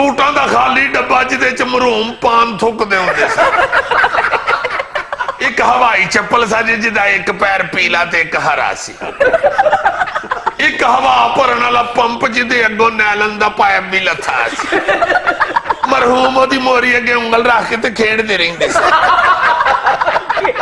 ਬੂਟਾਂ ਦਾ ਖਾਲੀ ਡੱਬਾ ਜਿਹਦੇ ਚ ਮਰੂਮ ਪਾਨ ਥੁੱਕਦੇ ਹੁੰਦੇ ਸੀ। ਇੱਕ ਹਵਾਈ ਚੱਪਲ ਸੀ ਜਿਹਦਾ ਇੱਕ ਪੈਰ ਪੀਲਾ ਤੇ ਇੱਕ ਹਰਾ ਸੀ। ਇੱਕ ਹਵਾ ਭਰਨ ਵਾਲਾ ਪੰਪ ਜਿਹਦੇ ਅੱਗੋਂ ਨੈਲਨ ਦਾ ਪਾਇਪ ਵੀ ਲੱਥਾ ਸੀ। ਮਰਹੂਮ ਉਹਦੀ ਮੋਰੀ ਅੱਗੇ ਉਂਗਲ ਰੱਖ ਕੇ ਤੇ ਖੇਡਦੇ ਰਹਿੰਦੇ ਸੀ।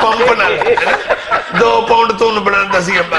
ਪੰਪ ਨਾਲ 2 ਪਾਉਂਡ ਧੁਨ ਬਣਾਉਂਦਾ ਸੀ ਅੱਬਾ।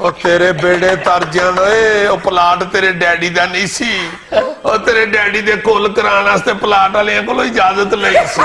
ਉਹ ਤੇਰੇ ਬੇੜੇ ਤਰ ਜਾਣ ਓਏ, ਉਹ ਪਲਾਟ ਤੇਰੇ ਡੈਡੀ ਦਾ ਨਹੀਂ ਸੀ। ਉਹ ਤੇਰੇ ਡੈਡੀ ਦੇ ਕੁੱਲ ਕਰਾਉਣ ਵਾਸਤੇ ਪਲਾਟ ਵਾਲਿਆਂ ਕੋਲੋਂ ਇਜਾਜ਼ਤ ਲਈ ਸੀ।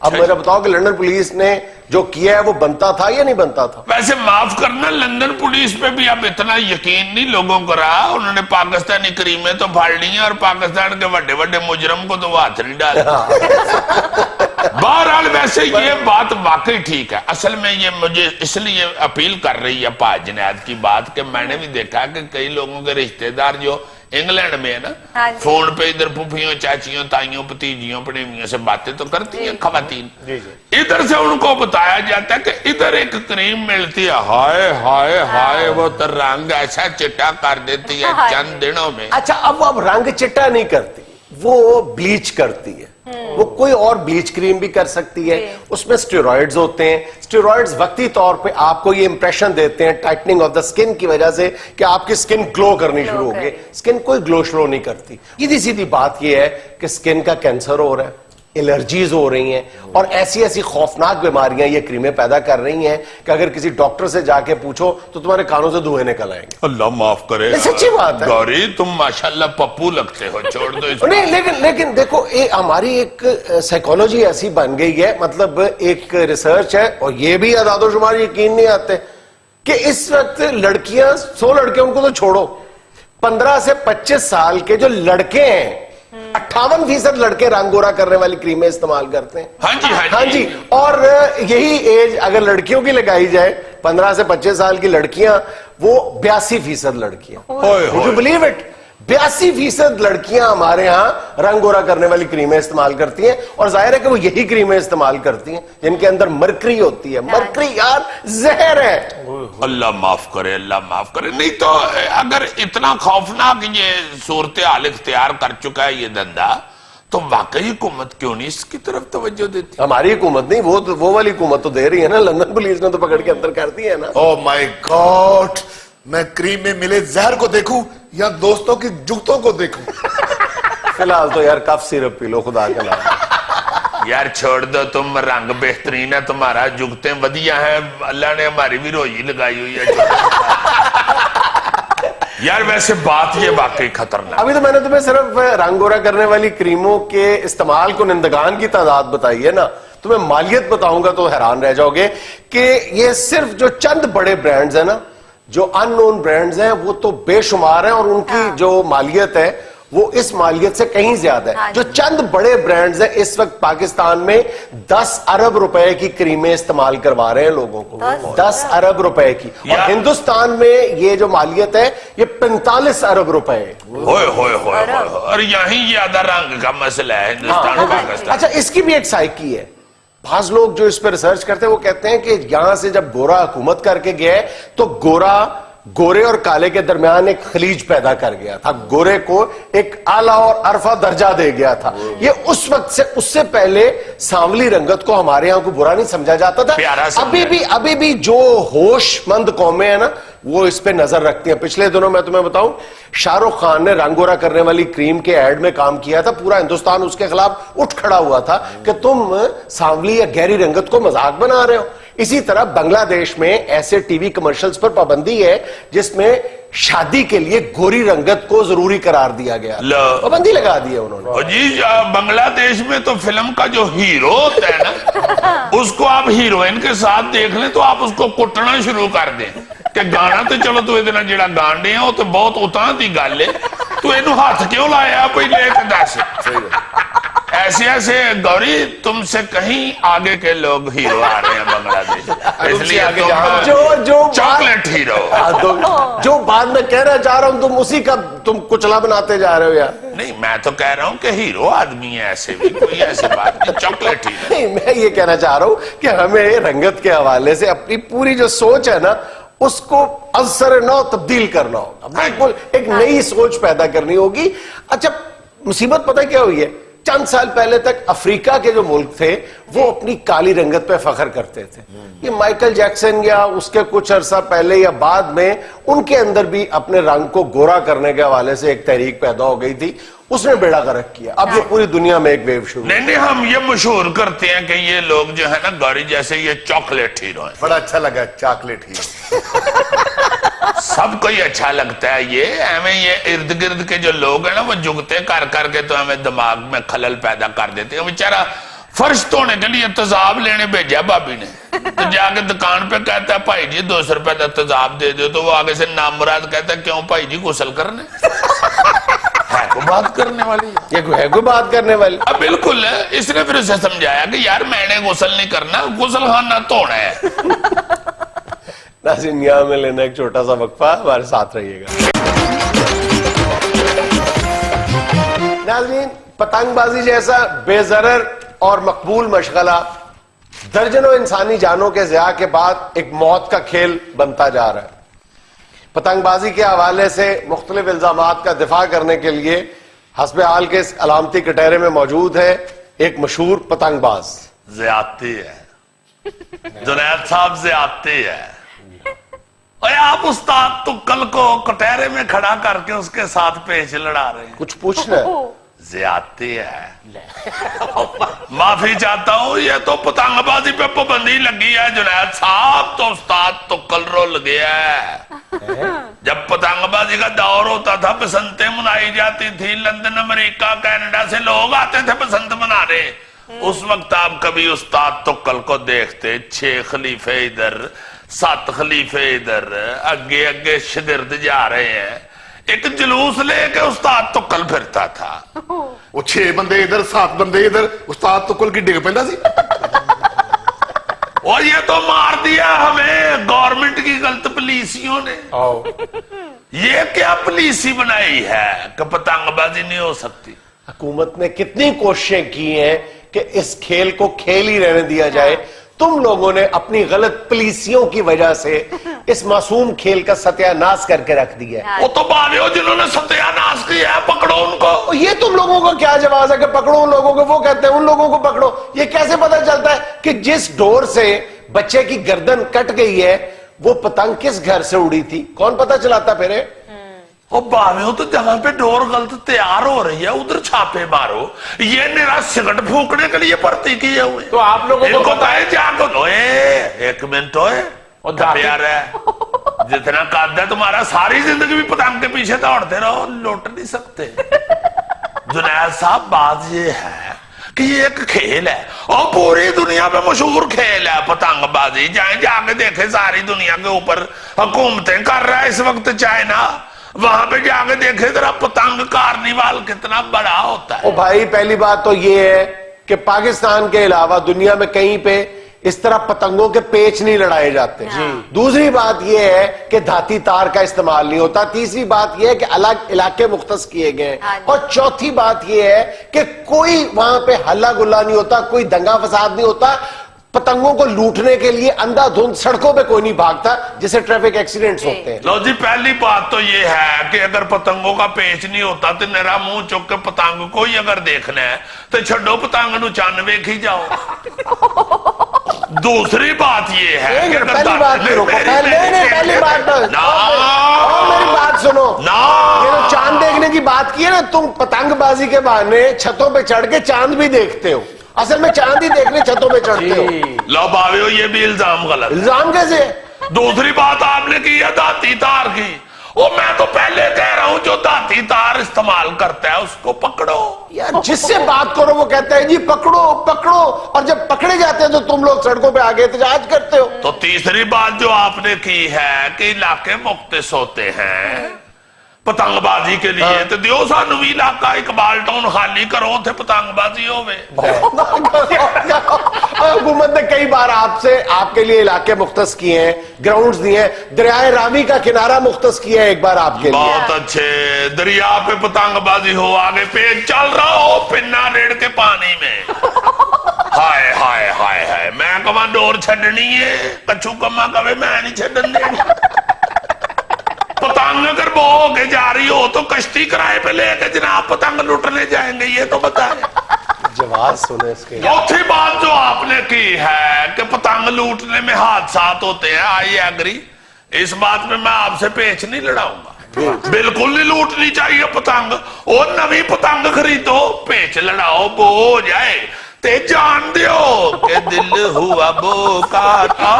اب مجھے بتاؤ کہ لندن پولیس نے جو کیا ہے وہ بنتا تھا یا نہیں بنتا تھا؟ ویسے معاف کرنا، لندن پولیس پہ بھی اب اتنا یقین نہیں لوگوں کو رہا. انہوں نے پاکستانی کریمیں تو پھاڑ لی ہیں اور پاکستان کے بڑے بڑے مجرم کو تو وہ ہاتھ نہیں ڈال. بہرحال ویسے یہ بات واقعی ٹھیک ہے. اصل میں یہ مجھے اس لیے اپیل کر رہی ہے پاک جنید کی بات کہ میں نے بھی دیکھا کہ کئی لوگوں کے رشتہ دار جو انگلینڈ میں ہے نا، فون پہ ادھر پھوپھیوں چاچیوں تائیوں بھتیجیوں پڑیمیوں سے باتیں تو کرتی ہیں خواتین. ادھر سے ان کو بتایا جاتا ہے کہ ادھر ایک کریم ملتی ہے، ہائے ہائے ہائے وہ تو رنگ ایسا چٹا کر دیتی ہے چند دنوں میں. اچھا اب رنگ چٹا نہیں کرتی، وہ بلیچ کرتی ہے. وہ کوئی اور بلیچ کریم بھی کر سکتی ہے. اس میں سٹیرائڈز ہوتے ہیں. سٹیرائڈز وقتی طور پہ آپ کو یہ امپریشن دیتے ہیں ٹائٹننگ آف دا سکن کی وجہ سے کہ آپ کی سکن گلو کرنی شروع ہو گئی. سکن کوئی گلو شلو نہیں کرتی. سیدھی سیدھی بات یہ ہے کہ سکن کا کینسر ہو رہا ہے، الرجیز ہو رہی ہیں، اور ایسی ایسی خوفناک بیماریاں یہ کریمیں پیدا کر رہی ہیں کہ اگر کسی ڈاکٹر سے جا کے پوچھو تو تمہارے کانوں سے دھوئیں نکل آئیں گے. اللہ معاف کرے، سچی بات ہے گوری تم ماشاءاللہ پپو لگتے ہو، چھوڑ دو اس نہیں. لیکن دیکھو ہماری ایک سائیکولوجی ایسی بن گئی ہے، مطلب ایک ریسرچ ہے اور یہ بھی اعداد و شمار یقین نہیں آتے کہ اس وقت لڑکیاں 100 لڑکے ان کو تو چھوڑو، 15 سے 25 سال کے جو لڑکے ہیں 58% لڑکے رنگ گورا کرنے والی کریمیں استعمال کرتے ہیں. ہاں جی. اور یہی ایج اگر لڑکیوں کی لگائی جائے 15 سے 25 سال کی لڑکیاں، وہ 82% لڑکیاں. Would you believe it? 82% لڑکیاں ہمارے ہاں رنگ گورا کرنے والی کریمیں استعمال کرتی ہیں. اور ظاہر ہے کہ وہ یہی کریمیں استعمال کرتی ہیں جن کے اندر مرکری ہوتی ہے. مرکری یار زہر ہے. اللہ معاف کرے، اللہ معاف کرے. نہیں تو اگر اتنا خوفناک یہ صورتحال اختیار کر چکا ہے یہ دھندا، تو واقعی حکومت کیوں نہیں اس کی طرف توجہ دیتی؟ ہماری حکومت نہیں، وہ والی حکومت تو دے رہی ہے نا. لندن پولیس نے تو پکڑ کے اندر کر دی ہے نا. او مائی گاڈ، میں کریم میں ملے زہر کو دیکھوں یا دوستوں کی جوتوں کو دیکھوں؟ فی الحال تو یار کف سیرپ پی لو خدا کے نام. یار چھوڑ دو، تم رنگ بہترین ہے تمہارا، جگتیں ودیا ہیں، اللہ نے ہماری بھی روئی لگائی ہوئی ہے. یار ویسے بات یہ واقعی خطرناک. ابھی تو میں نے تمہیں صرف رنگ گورا کرنے والی کریموں کے استعمال کنندگان کی تعداد بتائی ہے نا. تمہیں مالیت بتاؤں گا تو حیران رہ جاؤ گے کہ یہ صرف جو چند بڑے برانڈز ہیں نا، جو ان نون برانڈز ہیں، وہ تو بے شمار ہیں اور ان کی جو مالیت ہے وہ اس مالیت سے کہیں زیادہ ہے. جو چند بڑے برانڈز ہیں اس وقت پاکستان میں 10 ارب روپے کی کریمیں استعمال کروا رہے ہیں لوگوں کو. 10 ارب روپے کی. اور ہندوستان میں یہ جو مالیت ہے یہ 45 ارب روپے ہے. ہوئے ہوئے ہوئے ہوئے. اور یہیں یہ آدھا رنگ کا مسئلہ ہے ہندوستان پاکستان. اچھا اس کی بھی ایک سائیکی ہے. بعض لوگ جو اس پہ ریسرچ کرتے ہیں وہ کہتے ہیں کہ یہاں سے جب گورا حکومت کر کے گیا ہے تو گورے اور کالے کے درمیان ایک خلیج پیدا کر گیا تھا. گورے کو ایک اعلیٰ اور عرفہ درجہ دے گیا تھا. یہ اس وقت سے، اس سے پہلے سانولی رنگت کو ہمارے یہاں کو برا نہیں سمجھا جاتا تھا. ابھی بھی جو ہوش مند قومیں ہیں نا وہ اس پہ نظر رکھتی ہیں. پچھلے دنوں میں تمہیں بتاؤں شاہ رخ خان نے رنگ گورا کرنے والی کریم کے ایڈ میں کام کیا تھا. پورا ہندوستان اس کے خلاف اٹھ کھڑا ہوا تھا کہ تم سانولی یا گہری رنگت کو مذاق بنا رہے ہو. اسی طرح بنگلہ دیش میں ایسے ٹی وی کمرشلز پر پابندی ہے جس میں شادی کے لیے گوری رنگت کو ضروری قرار دیا گیا. پابندی لگا دی ہے انہوں نے. جی بنگلہ دیش میں تو فلم کا جو ہیرو ہوتا ہے نا اس کو آپ ہیروئن کے ساتھ دیکھ لیں تو آپ اس کو کٹنا شروع کر دیں کہ گانا تو چلو تو اتنا جڑا گان دے ہیں وہ تو بہت اتنا دی گل ہے، تو اینو ہاتھ کیوں لایا پہلے ایک دس. ایسے ایسے گوری تم سے کہیں آگے کے لوگ ہیرو آ رہے ہیں بنگلہ دیش، اس لیے تم چاکلیٹ ہیرو. جو بعد میں کہنا چاہ رہا ہوں تم اسی کا تم کچلا بناتے جا رہے ہو یار. نہیں میں تو کہہ رہا ہوں کہ ہیرو آدمی ہے، ایسے بھی کوئی ایسی بات نہیں. چاکلیٹ ہیرو نہیں، میں یہ کہنا چاہ رہا ہوں کہ ہمیں رنگت کے حوالے سے اپنی پوری جو سوچ ہے نا اس کو ازسر نو تبدیل کرنا ہوگا. بالکل ایک نئی سوچ پیدا کرنی ہوگی. اچھا مصیبت پتہ کیا ہوئی ہے؟ چند سال پہلے تک افریقہ کے جو ملک تھے وہ اپنی کالی رنگت پہ فخر کرتے تھے. یہ مائیکل جیکسن یا اس کے کچھ عرصہ پہلے یا بعد میں ان کے اندر بھی اپنے رنگ کو گورا کرنے کے حوالے سے ایک تحریک پیدا ہو گئی تھی. اس نے بیڑا غرق کیا. اب یہ پوری دنیا میں ایک ویو شروع. نہیں ہم یہ مشہور کرتے ہیں کہ یہ لوگ جو ہے نا گوری جیسے یہ چاکلیٹ ہیرو ہیں. بڑا اچھا لگا چاکلیٹ ہیرو. سب کو ہی اچھا لگتا ہے یہ. ہمیں یہ ارد گرد کے جو لوگ ہیں نا وہ جگتے کر کر کے تو ہمیں دماغ میں خلل پیدا کر دیتے ہیں. بیچارہ فرش دھونے کے لیے تیزاب لینے بھیجا بھابی نے, تو جا کے دکان پہ کہتا ہے بھائی جی 200 روپے کا تیزاب دے دو, تو وہ آگے سے نامراد کہتا ہے کیوں بھائی جی غسل کرنے, ہے کوئی بات کرنے والی, یہ ہے کوئی بات کرنے والی. اب بالکل ہے. اس نے پھر اسے سمجھایا کہ یار میں نے غسل نہیں کرنا, غسل خانہ دھونا ہے. ناظرین یہاں میں لینا ایک چھوٹا سا وقفہ, ہمارے ساتھ رہیے گا. ناظرین پتنگ بازی جیسا بے ضرر اور مقبول مشغلہ درجنوں انسانی جانوں کے ضیاع کے بعد ایک موت کا کھیل بنتا جا رہا ہے. پتنگ بازی کے حوالے سے مختلف الزامات کا دفاع کرنے کے لیے حسب حال کے اس علامتی کٹہرے میں موجود ہے ایک مشہور پتنگ باز. زیادتی ہے جنید صاحب, زیادتی ہے. اور آپ استاد تکل کو کٹہرے میں کھڑا کر کے اس کے ساتھ پیش لڑا رہے ہیں. کچھ پوچھنا ہے؟ زیادتی ہے. معافی چاہتا ہوں, یہ تو پتنگ بازی پہ پابندی لگی ہے جنید صاحب, تو استاد تکل رول گیا ہے. جب پتنگ بازی کا دور ہوتا تھا بسنتیں منائی جاتی تھی, لندن امریکہ کینیڈا سے لوگ آتے تھے بسنت منانے, اس وقت آپ کبھی استاد تکل کو دیکھتے 6 خلیفے ادھر 7 خلیفے ادھر, اگے اگے شگرد جا رہے ہیں, ایک جلوس لے کے استاد تکل پھرتا تھا. وہ 6 بندے ادھر 7 بندے ادھر, استاد تکل کی ڈگ پہندا سی. اور یہ تو مار دیا ہمیں گورنمنٹ کی غلط پولیسیوں نے. یہ کیا پولیسی بنائی ہے کہ پتنگ بازی نہیں ہو سکتی. حکومت نے کتنی کوششیں کی ہیں کہ اس کھیل کو کھیل ہی رہنے دیا جائے. تم لوگوں نے اپنی غلط پولیسیوں کی وجہ سے اس معصوم کھیل کا ستیہ ناش کر کے رکھ دیا ہے. وہ تو باوی ہو جنہوں نے ستیہ ناش کیا ہے, پکڑو ان کو. یہ تم لوگوں کا کیا جواز ہے کہ پکڑو ان لوگوں کو, وہ کہتے ہیں ان لوگوں کو پکڑو. یہ کیسے پتہ چلتا ہے کہ جس ڈور سے بچے کی گردن کٹ گئی ہے وہ پتنگ کس گھر سے اڑی تھی؟ کون پتہ چلاتا پھر؟ اور باویوں تو جہاں پہ ڈور غلط تیار ہو رہی ہے ادھر چھاپے مارو. یہ میرا سگٹ پھونکنے کے لیے بھرتی کیے ہوئے. تو آپ لوگوں کو پتا ہے جا کو ایک منٹ ہوئے پیار ہے, جتنا قد ہے تمہارا ساری زندگی بھی پتنگ کے پیچھے دوڑتے رہو, لوٹ نہیں سکتے. جنید صاحب بات یہ ہے کہ یہ ایک کھیل ہے اور پوری دنیا پہ مشہور کھیل ہے پتنگ بازی. جائیں جا کے دیکھیں ساری دنیا کے اوپر حکومتیں کر رہا ہے اس وقت چائنا, وہاں پہ جا کے دیکھے ذرا پتنگ کارنیوال کتنا بڑا ہوتا ہے. او بھائی پہلی بات تو یہ ہے کہ پاکستان کے علاوہ دنیا میں کہیں پہ اس طرح پتنگوں کے پیچ نہیں لڑائے جاتے. دوسری بات یہ ہے کہ دھاتی تار کا استعمال نہیں ہوتا. تیسری بات یہ ہے کہ الگ علاقے مختص کیے گئے ہیں. اور چوتھی بات یہ ہے کہ کوئی وہاں پہ ہلا گلا نہیں ہوتا, کوئی دنگا فساد نہیں ہوتا. پتنگوں کو لوٹنے کے لیے اندھا دھند سڑکوں پہ کوئی نہیں بھاگتا جسے ٹریفک ایکسیڈنٹس ہوتے ہیں. لو جی, پہلی بات تو یہ ہے کہ اگر پتنگوں کا پیچ نہیں ہوتا تو میرا منہ چک کے پتنگ کو ہی اگر دیکھنا ہے تو چھڑو پتنگ نو چان ویکھ ہی جاؤ. دوسری بات یہ ہے کہ پہلی بات میری بات سنو, یہ چاند دیکھنے کی بات کی ہے نا, تم پتنگ بازی کے بہانے چھتوں پہ چڑھ کے چاند بھی دیکھتے ہو, اصل میں چاند ہی دیکھنے چھتوں پہ چڑھتے ہو. لو باویو یہ بھی الزام غلط. الزام کیسے؟ دوسری بات آپ نے کی ہے دھاتی تار کی. وہ میں تو پہلے کہہ رہا ہوں جو دھاتی تار استعمال کرتا ہے اس کو پکڑو. یار جس سے بات کرو وہ کہتا ہے جی پکڑو پکڑو, اور جب پکڑے جاتے ہیں تو تم لوگ سڑکوں پہ آگے احتجاج کرتے ہو. تو تیسری بات جو آپ نے کی ہے کہ علاقے مختص ہوتے ہیں پتنگ بازی کے لیے, تو دیو سانو بھی علاقہ اقبال ٹاؤن خالی کرو تھے پتنگ بازی ہوئے. حکومت نے کئی بار آپ کے لیے علاقے مختص کیے ہیں, گراؤنڈز دیے ہیں, دریائے راوی کا کنارہ مختص کیا ہے ایک بار آپ کے لیے. بہت اچھے, دریا پہ پتنگ بازی ہو, آگے پیچ چل رہا ہو پنا ریڑ کے پانی میں. ہائے ہائے ہائے ہائے, میں کہاں ڈور چھڈنی ہے, کچھو کما کہے میں نہیں چھڈن دینی. پتنگ اگر بو ہو کے جا رہی ہو تو کشتی کرائے پہ لے کے جناب پتنگ لوٹنے جائیں گے, یہ تو بتائیں. جواز سنے اس کے. چوتھی بات جو آپ نے کی ہے کہ پتنگ لوٹنے میں حادثات ہوتے ہیں, آئی ایگری, اس بات میں میں آپ سے پیچ نہیں لڑاؤں گا. بالکل نہیں لوٹنی چاہیے پتنگ. اور نوی پتنگ خریدو, پیچ لڑاؤ, بو ہو جائے تے جان دیو کہ دل ہوا بو کاٹا,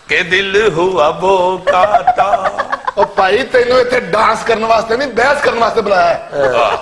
کہ دل ہوا بو کاٹا. ਉਹ ਭਾਈ ਤੈਨੂੰ ਇੱਥੇ ਡਾਂਸ ਕਰਨ ਵਾਸਤੇ ਨਹੀਂ ਬਹਿਸ ਕਰਨ ਵਾਸਤੇ ਬੁਲਾਇਆ ਹੈ।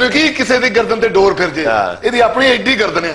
ਨੂੰ ਕੀ ਕਿਸੇ ਦੀ ਗਰਦਨ ਤੇ ਡੋਰ ਫਿਰ ਜੇ, ਇਹਦੀ ਆਪਣੀ ਐਡੀ ਗਰਦਨ ਹੈ।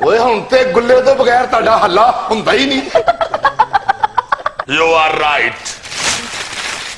ਓਏ ਹੁਣ ਤੇ ਗੁੱਲੇ ਤੋਂ ਬਗੈਰ ਤੁਹਾਡਾ ਹੱਲਾ ਹੁੰਦਾ ਹੀ ਨਹੀਂ। You are right।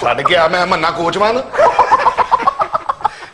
ਛੱਡ ਕੇ ਆ ਮੈਂ ਮੰਨਾ ਕੋਚਵਾਨ।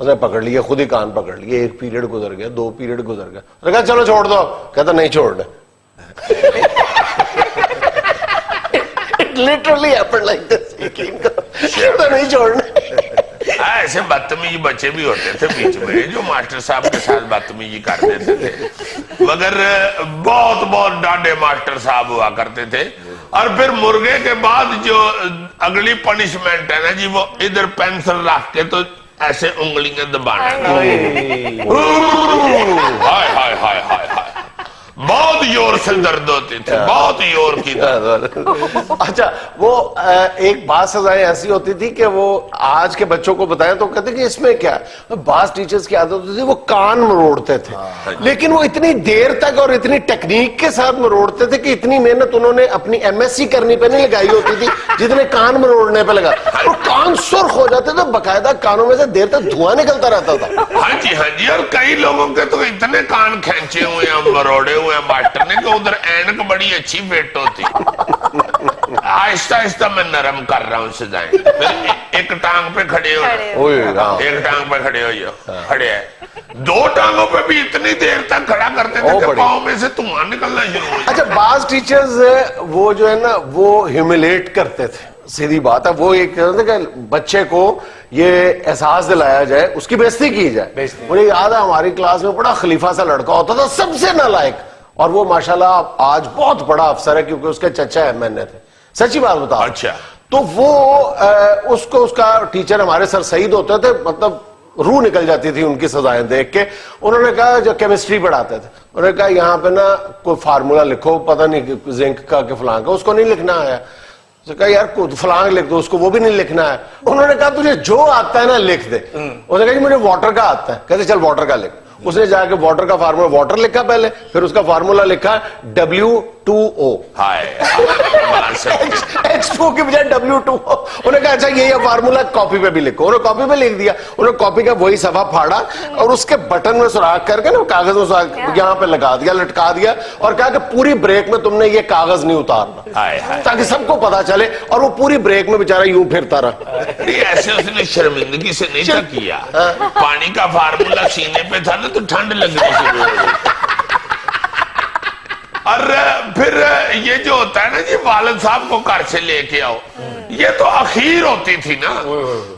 اس نے پکڑ لیا, خود ہی کان پکڑ لیا. ایک پیریڈ گزر گیا, 2 پیریڈ گزر گیا, اس نے کہا چلو چھوڑ دو. کہتا نہیں چھوڑنا. Literally happen like this. یقین کرو, کہتا نہیں چھوڑنا. ایسے بدتمیز بچے بھی ہوتے تھے بیچ میں جو ماسٹر صاحب کے ساتھ بدتمیزی کر دیتے تھے, مگر بہت بہت ڈاڈے ماسٹر صاحب ہوا کرتے تھے. اور پھر مرغے کے بعد جو اگلی پنشمنٹ ہے نا جی, وہ ادھر پینسل رکھ کے تو ایسے انگلیاں دبانا. ہائے ہائے ہائے ہائے ہائے, بہت زور سے درد ہوتی تھی, بہت زور کی درد. اچھا وہ ایک بعض سزائیں ایسی ہوتی تھی کہ وہ آج کے بچوں کو بتائیں تو کہتے کہ اس میں کیا ہے. بعض ٹیچرز کی عادت ہوتی تھی وہ کان مروڑتے تھے, لیکن وہ اتنی دیر تک اور اتنی ٹیکنیک کے ساتھ مروڑتے تھے کہ اتنی محنت انہوں نے اپنی MSc کرنے پہ نہیں لگائی ہوتی تھی جتنے کان مروڑنے پہ لگا. اور کان سرخ ہو جاتے تھے, باقاعدہ کانوں میں سے دیر تک دھواں نکلتا رہتا تھا. ہاں جی ہاں جی, اور کئی لوگوں کے تو اتنے کان کھینچے ہوئے ہیں, مروڑے ہوئے ہیں ماسٹر نے, کہ ادھر اینک بڑی اچھی فٹ ہوتی. آہستہ آہستہ میں نرم کر رہا ہوں سزائیں. پھر ایک ٹانگ پہ کھڑے ہو, ایک ٹانگ پہ کھڑے ہو جاؤ, کھڑے ہے. 2 ٹانگوں پہ بھی اتنی دیر تک کھڑا کرتے تھے کہ پاؤں میں سے دھواں نکلنا شروع ہو جائے. اچھا بعض ٹیچرز وہ جو ہے نا وہ ہیوملیٹ کرتے تھے, سیدھی بات ہے. وہ ایک کہ بچے کو یہ احساس دلایا جائے, اس کی بےزتی کی جائے. مجھے یاد ہے ہماری کلاس میں بڑا خلیفہ سا لڑکا ہوتا تھا, سب سے نالائق, اور وہ ماشاءاللہ آج بہت بڑا افسر ہے کیونکہ اس کے چچا ہے MNA تھے. سچی بات بتا. اچھا. تو وہ اس کو اس کا ٹیچر ہمارے سر سعید ہوتے تھے, مطلب روح نکل جاتی تھی ان کی سزائیں دیکھ کے. انہوں نے کہا جو کیمسٹری پڑھاتے تھے, انہوں نے کہا یہاں پہ نا کوئی فارمولا لکھو, پتہ نہیں زنک کا کہ فلاں کا, اس کو نہیں لکھنا ہے. اس نے کہا یار فلاں لکھ دو, اس کو وہ بھی نہیں لکھنا ہے. انہوں نے کہا تجھے جو آتا ہے نا لکھ دے. اس نے کہا جی مجھے واٹر کا آتا ہے. کہتے چل واٹر کا لکھ. اس نے جا کے واٹر کا فارمولا, واٹر لکھا پہلے, پھر اس کا فارمولا لکھا W2O. H2 کی بجائے W2O. انہوں نے کہا اچھا یہ فارمولا کاپی پہ بھی لکھو. انہوں نے کاپی پہ لکھ دیا. انہوں نے کاپی کا وہی صفحہ پھاڑا اور اس کے بٹن میں سراخ کر کے نا کاغذ میں یہاں پہ لگا دیا, لٹکا دیا, اور کہا کہ پوری بریک میں تم نے یہ کاغذ نہیں اتارنا, تاکہ سب کو پتا چلے. اور وہ پوری بریک میں بیچارہ یوں پھرتا رہا. ایسے اس نے شرمندگی سے نہیں تھا کیا. پانی کا فارمولا سینے پہ تھا نا تو ٹھنڈ لگنی شروع ہو گئی. اور پھر یہ جو ہوتا ہے نا جی والد صاحب کو گھر سے لے کے آؤ, یہ تو اخیر ہوتی تھی نا,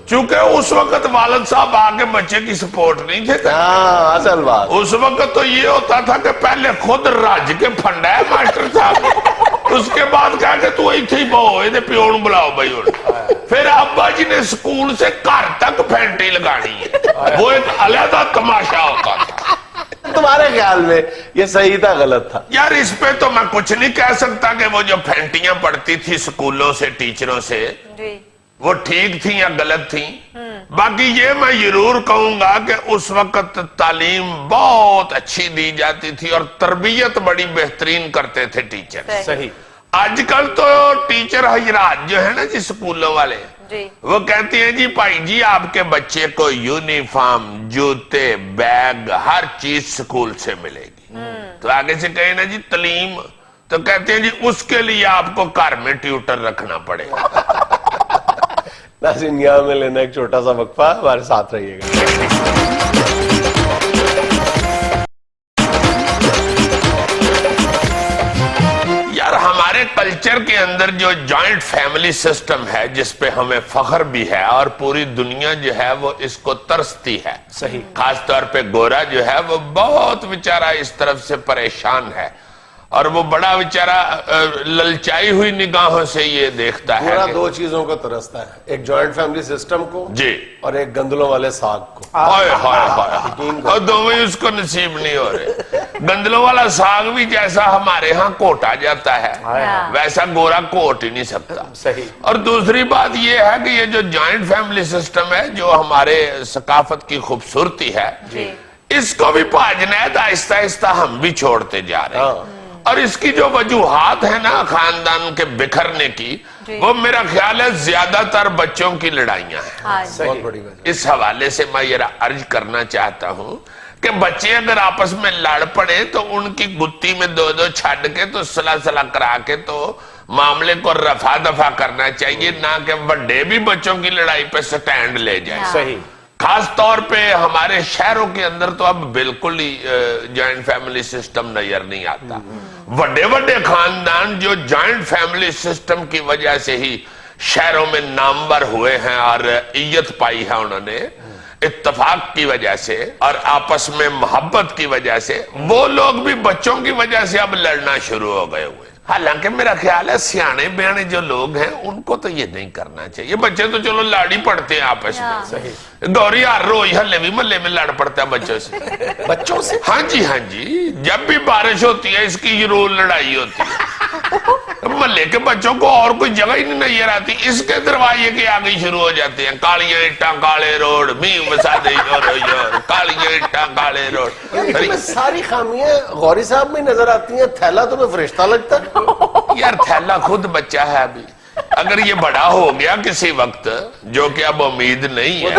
چونکہ اس وقت والد صاحب آگے بچے کی سپورٹ نہیں تھے. اصل بات اس وقت تو یہ ہوتا تھا کہ پہلے خود رج کے پھنڈا ہے ماسٹر صاحب, اس کے بعد کہا کہ تو ایتھے ہی بہو, یہ پیو نوں بلاؤ بھائی. پھر ابا جی نے سکول سے گھر تک پھینٹی لگانی ہے, وہ ایک علیحدہ تماشا ہوتا تھا. تمہارے خیال میں یہ صحیح تھا غلط تھا؟ یار اس پہ تو میں کچھ نہیں کہہ سکتا کہ وہ جو پھینٹیاں پڑتی تھی سکولوں سے, ٹیچروں سے, وہ ٹھیک تھیں یا غلط تھیں. باقی یہ میں ضرور کہوں گا کہ اس وقت تعلیم بہت اچھی دی جاتی تھی اور تربیت بڑی بہترین کرتے تھے ٹیچر. صحیح. آج کل تو ٹیچر حضرات جو ہے نا جی سکولوں والے, وہ کہتے ہیں جی بھائی جی آپ کے بچے کو یونیفارم, جوتے, بیگ, ہر چیز سکول سے ملے گی. تو آگے سے کہیں نا جی تعلیم, تو کہتے ہیں جی اس کے لیے آپ کو گھر میں ٹیوٹر رکھنا پڑے گا. ناظرین یہاں میں لینا ایک چھوٹا سا وقفہ, ہمارے ساتھ رہیے گا. ہمارے کلچر کے اندر جو جوائنٹ فیملی سسٹم ہے جس پہ ہمیں فخر بھی ہے اور پوری دنیا جو ہے وہ اس کو ترستی ہے. صحیح. خاص طور پہ گورا جو ہے وہ بہت بیچارہ اس طرف سے پریشان ہے, اور وہ بڑا بیچارہ للچائی ہوئی نگاہوں سے یہ دیکھتا ہے. پورا 2 چیزوں کو ترستا ہے, ایک جوائنٹ فیملی سسٹم کو جی, اور ایک گندلوں والے ساگ کو. ہائے ہائے ہائے, اور دونوں اس کو نصیب نہیں ہو رہے. گندلوں والا ساگ بھی جیسا ہمارے ہاں کوٹا جاتا ہے ویسا گورا کوٹ ہی نہیں سکتا. صحیح. اور دوسری بات یہ ہے کہ یہ جو جوائنٹ فیملی سسٹم ہے جو ہمارے ثقافت کی خوبصورتی ہے, اس کو بھی پاجنید آہستہ آہستہ ہم بھی چھوڑتے جا رہے ہیں. اور اس کی جو وجوہات ہیں نا خاندان کے بکھرنے کی, وہ میرا خیال ہے زیادہ تر بچوں کی لڑائیاں ہیں. بہت بڑی وجہ. اس حوالے سے میں یہ عرض کرنا چاہتا ہوں کہ بچے اگر آپس میں لڑ پڑے تو ان کی گتی میں 2 چھڑ کے تو صلح کرا کے تو معاملے کو رفع دفع کرنا چاہیے, نہ کہ بڑے بھی بچوں کی لڑائی پہ سٹینڈ لے جائیں. صحیح. خاص طور پہ ہمارے شہروں کے اندر تو اب بالکل ہی جوائنٹ فیملی سسٹم نظر نہیں آتا. بڑے بڑے خاندان جو جوائنٹ فیملی سسٹم کی وجہ سے ہی شہروں میں نامور ہوئے ہیں اور عزت پائی ہے انہوں نے اتفاق کی وجہ سے اور آپس میں محبت کی وجہ سے، وہ لوگ بھی بچوں کی وجہ سے اب لڑنا شروع ہو گئے ہوئے. حالانکہ میرا خیال ہے سیانے بیانے جو لوگ ہیں ان کو تو یہ نہیں کرنا چاہیے. بچے تو چلو لاڑی پڑتے ہیں آپس میں، گوری ہر روز ہلے بھی محلے میں لڑ پڑتا ہے بچوں سے. بچوں سے؟ ہاں جی، جب بھی بارش ہوتی ہے اس کی ضرور لڑائی ہوتی ہے. محلے کے بچوں کو اور کوئی جگہ ہی نہیں نظر آتی، اس کے دروازے کے آگے شروع ہو جاتے ہیں. کالیاں اٹاں کالے روڈ، میم وسادے کالیاں اٹاں کالے روڈ. ساری خامیاں غوری صاحب میں نظر آتی ہیں. تھیلا تمہیں فرشتہ لگتا ہے؟ یار تھیلا خود بچہ ہے ابھی، اگر یہ بڑا ہو گیا کسی وقت، جو کہ اب امید نہیں ہے،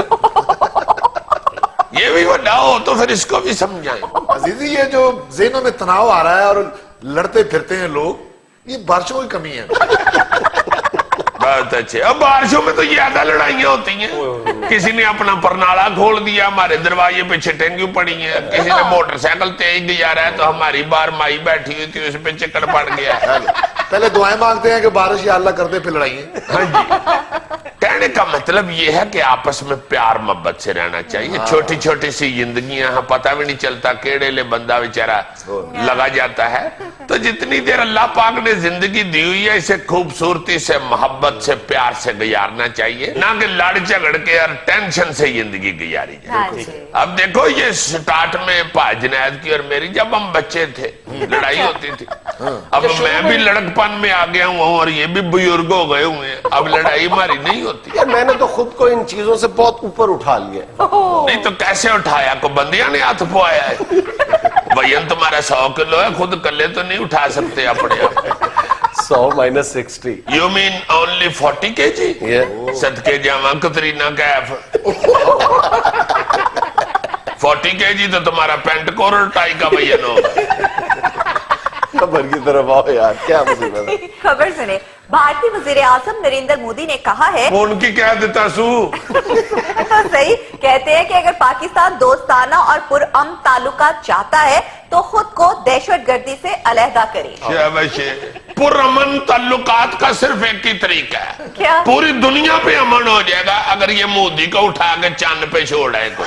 یہ بھی بڑا ہو تو پھر اس کو بھی سمجھائیں. عزیزی یہ جو ذہنوں میں تناؤ آ رہا ہے اور لڑتے پھرتے ہیں لوگ، یہ بارشوں کی کمی ہے. بہت اچھے. اب بارشوں میں تو زیادہ لڑائیاں ہوتی ہیں. کسی نے اپنا پرنالا کھول دیا، ہمارے دروازے پہ چھٹیں کیوں پڑی ہیں. کسی نے موٹر سائیکل تیز گیا رہا ہے تو ہماری بار مائی بیٹھی ہوئی تھی اس پہ چکر پڑ گیا. پہلے دعائیں مانگتے ہیں کہ بارش یا اللہ کرتے پھر لڑائیں. ہاں جی، کہنے کا مطلب یہ ہے کہ آپس میں پیار محبت سے رہنا چاہیے. چھوٹی چھوٹی سی زندگیاں ہیں، پتہ بھی نہیں چلتا کیڑے لے بندہ بیچارہ لگا جاتا ہے. تو جتنی دیر اللہ پاک نے زندگی دی ہوئی ہے اسے خوبصورتی سے، محبت سے، پیار سے گزارنا چاہیے، نہ کہ لڑ جھگڑ کے اور ٹینشن سے زندگی گزاری جائے. اب دیکھو یہ سٹارٹ میں پا جنید کی اور میری جب ہم بچے تھے لڑائی ہوتی تھی. اب میں بھی لڑک پن میں آ گیا ہوں اور یہ بھی بزرگ ہو گئے ہوئے ہیں، اب لڑائی ہماری نہیں ہوتی. میں نے تو خود کو ان چیزوں سے بہت اوپر اٹھا لیا. نہیں تو کیسے اٹھایا؟ کو بندیاں نے ہاتھ پوایا ہے؟ وزن تمہارا 100 کلو ہے، خود کلے تو نہیں اٹھا سکتے اپنے آپ. 100 - 60. You mean only 40 kg? صدقے جاواں کترینا کیف. 40 kg تو تمہارا پینٹ کورل ٹائی کا وزن ہوگا. خبر کی طرف آؤ یار، کیا مصیبت ہے. خبر سنیں، بھارتی وزیر اعظم نریندر مودی نے کہا ہے، ان کی کہہ دیتا سو صحیح کہتے ہیں کہ اگر پاکستان دوستانہ اور پرامن تعلقات چاہتا ہے تو خود کو دہشت گردی سے علیحدہ کرے. پرامن تعلقات کا صرف ایک ہی طریقہ ہے، کیا؟ پوری دنیا پہ امن ہو جائے گا اگر یہ مودی کو اٹھا کے چاند پہ چھوڑے کو.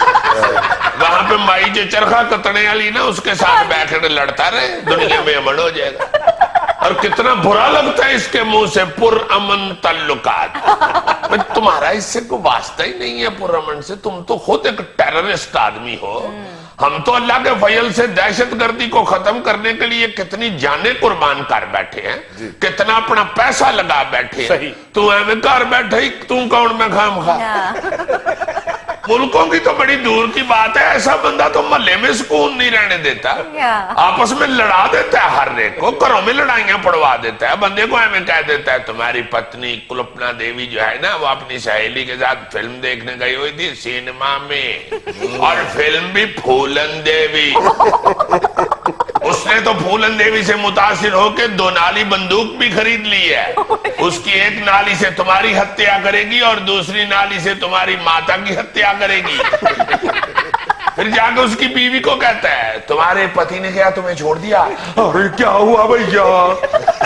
وہاں پہ مائی جو چرخا کتنے والی نا اس کے ساتھ بیٹھ کے لڑتا رہے، دنیا میں امن ہو جائے گا. اور کتنا برا لگتا ہے اس کے منہ سے پرامن تعلقات. تمہارا اس سے کوئی واسطہ ہی نہیں ہے پرامن سے، تم تو خود ایک ٹیررسٹ آدمی ہو. ہم تو اللہ کے فضل سے دہشت گردی کو ختم کرنے کے لیے کتنی جانیں قربان کر بیٹھے ہیں، کتنا اپنا پیسہ لگا بیٹھے ہیں. تو ایویں کر بیٹھے ہی تم کون میں خام خواہ. ملکوں کی تو بڑی دور کی بات ہے، ایسا بندہ تو محلے میں سکون نہیں رہنے دیتا، آپس میں لڑا دیتا ہے ہر ایک کو، گھروں میں لڑائیاں پڑوا دیتا ہے. بندے کو ایویں کہہ دیتا ہے تمہاری پتنی کلپنا دیوی جو ہے نا وہ اپنی سہیلی کے ساتھ فلم دیکھنے گئی ہوئی تھی سینما میں، اور فلم بھی پھولن دیوی. اس نے تو پھولن دیوی سے متاثر ہو کے 2 نالی بندوق بھی خرید لی ہے. اس کی ایک نالی سے تمہاری ہتیا کرے گی اور دوسری نالی سے تمہاری ماتا کی ہتیا کرے گی. پھر جا کے اس کی بیوی کو کہتا ہے تمہارے پتی نے کیا تمہیں چھوڑ دیا؟ ارے کیا ہوا بھیا؟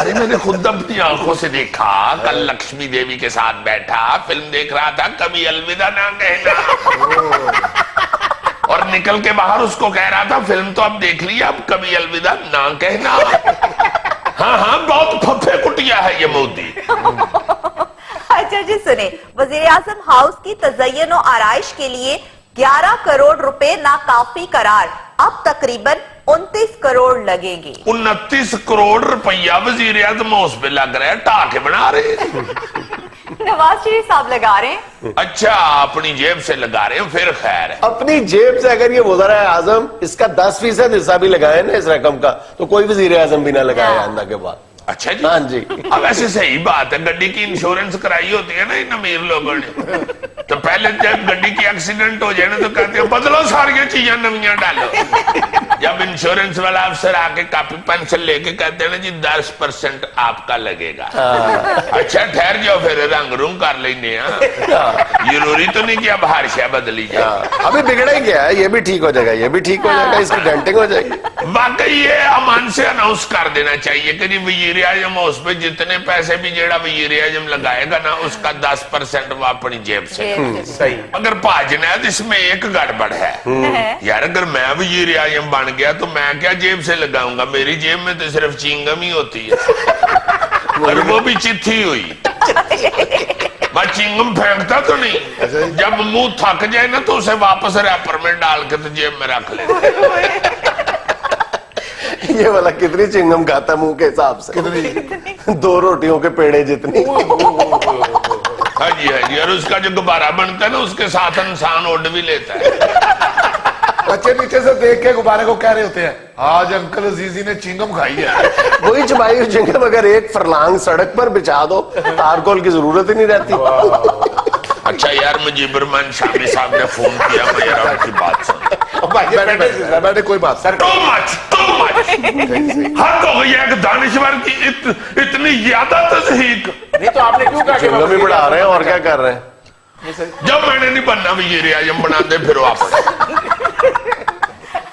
ارے میں نے خود اپنی آنکھوں سے دیکھا، کل لکشمی دیوی کے ساتھ بیٹھا فلم دیکھ رہا تھا، کبھی الوداع نہ کہنا. اور نکل کے باہر اس کو کہہ رہا تھا فلم تو اب دیکھ لیا، اب کبھی الوداع نہ کہنا. ہاں بہت پھپھے کٹیا ہے یہ مودی. اچھا جی سنیں، وزیر اعظم ہاؤس کی تزئین و آرائش کے لیے 11 کروڑ روپے ناکافی قرار، اب تقریباً 29 کروڑ لگیں گے. 29 کروڑ روپیہ وزیر اعظم اس پہ لگ رہا ہے، ٹاکے بنا رہے ہیں. نواز شریف صاحب لگا رہے ہیں. اچھا اپنی جیب سے لگا رہے ہیں، پھر خیر ہے. اپنی جیب سے اگر یہ وزراء اعظم اس کا 10% حصہ بھی لگائے نا اس رقم کا تو کوئی وزیر اعظم بھی نہ لگائے آئندہ کے بعد. اچھا جی. ہاں جی. اب ایسے صحیح بات ہے، گڈی کی انشورنس کرائی ہوتی ہے نا ان امیر لوگوں نے، تو پہلے جب گڈی کی ایکسیڈنٹ ہو جائے نا تو کہتے ہیں بدلو ساری چیزیں نویاں ڈالو. جب انشورنس والا افسر آ کے کاپی پینسل لے کے کہتے ہیں نا جی 10% آپ کا لگے گا. اچھا ٹھہر جاؤ پھر رنگ رنگ کر لینے. ضروری تو نہیں کہ اب ہر شے بدلی جائے. ابھی بگڑا ہی گیا ہے, یہ بھی ٹھیک ہو جائے گا, یہ بھی ٹھیک ہو جائے گا, اس کی ڈینٹنگ ہو جائے گی. باقی یہ امان سے اناؤنس کر دینا چاہیے کہ وزیر اعظم اس پہ جتنے پیسے بھی جیڑا وزیر اعظم لگائے گا نا اس کا 10% وہ اپنی جیب سے. صحیح. اگر بھاجنا ہے تو اس میں ایک گڑبڑ ہے یار. اگر میں وزیر اعظم بن گیا تو میں کیا جیب سے لگاؤں گا؟ میری جیب میں تو صرف چنگم ہی ہوتی ہے اور وہ بھی چتھی ہوئی. میں چنگم پھینکتا تو نہیں, جب منہ تھک جائے نا تو اسے واپس ریپر میں ڈال کے تو جیب میں رکھ لیتا. یہ والا کتنی چنگم کھاتا ہے منہ کے حساب سے؟ 2 روٹیوں کے پیڑے جتنی. ہاں جی ہاں جی. اور اس کا جو غبارہ بنتا ہے نا اس کے ساتھ انسان اڑ بھی لیتا ہے. بچے نیچے سے دیکھ کے غبارے کو کہہ رہے ہوتے ہیں آج انکل عزیزی نے چنگم کھائی ہے. وہی چبائی ہوئی چنگم اگر ایک فرلانگ سڑک پر بچھا دو تارکول کی ضرورت ہی نہیں رہتی. اچھا یار مجیب الرحمان شامی صاحب نے فون کیا, میں یار ان کی بات سن. بیٹھے کوئی بات سر. Too much. حد ہو گئی ہے کہ دانشور کی اتنی زیادہ تصحیق. نہیں تو آپ نے کیوں کہا کہ چنگم ہی بڑھا رہے ہیں اور کیا کر رہے ہیں؟ جب میں نے نہیں بننا وزیر اعظم بنا دے پھر واپس.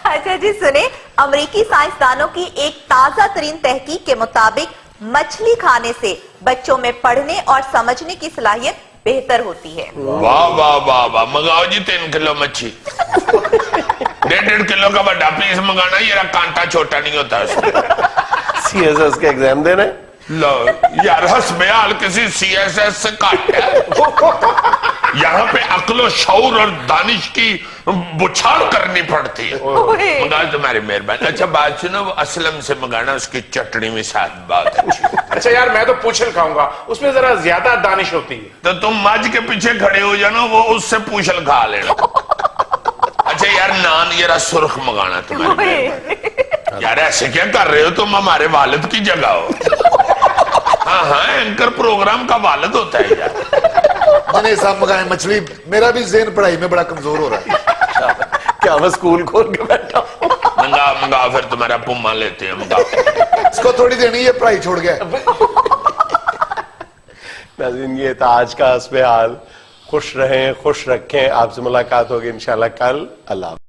اچھا جی سنیں, امریکی سائنسدانوں کی ایک تازہ ترین تحقیق کے مطابق مچھلی کھانے سے بچوں میں پڑھنے اور سمجھنے کی صلاحیت بہتر ہوتی ہے. واہ واہ واہ واہ. منگاؤ جی 3 کلو مچھی, 1.5 کلو کا بڑا پیس منگانا. یہ کانٹا چھوٹا نہیں ہوتا اس میں. سی ایس ایس کے ایگزام دے رہے لو یار حسب حال کسی سی ایس ایس سے کاٹ ہے. یہاں پہ عقل و شعور اور دانش کی بچھاڑ کرنی پڑتی ہے. منگا تمہاری مہربانی. اچھا بات سنو, وہ اسلم سے منگانا, اس کی چٹنی میں ساتھ بات اچھی. اچھا یار میں تو پوچھل کھاؤں گا, اس میں ذرا زیادہ دانش ہوتی ہے. تو تم مجھ کے پیچھے کھڑے ہو جانا, وہ اس سے پوچھل کھا لینا. اچھا یار نان یہ سرخ منگانا تمہاری. یار ایسے کیا کر رہے ہو تم, ہمارے والد کی جگہ ہو. ہاں ہاں اینکر پروگرام کا والد ہوتا ہے یار. جنہیں صاحب منگائیں مچھلی. میرا بھی ذہن پڑھائی میں بڑا کمزور ہو رہا ہے. کیا میں اسکول کھول کے بیٹھا ہوں؟ منگا پھر تمہارا پما لیتے ہیں. منگا اس کو تھوڑی دینی ہے, پڑھائی چھوڑ گیا. ناظرین یہ تھا آج کا حسب حال. خوش رہیں, خوش رکھیں. آپ سے ملاقات ہوگی انشاءاللہ کل. اللہ حافظ.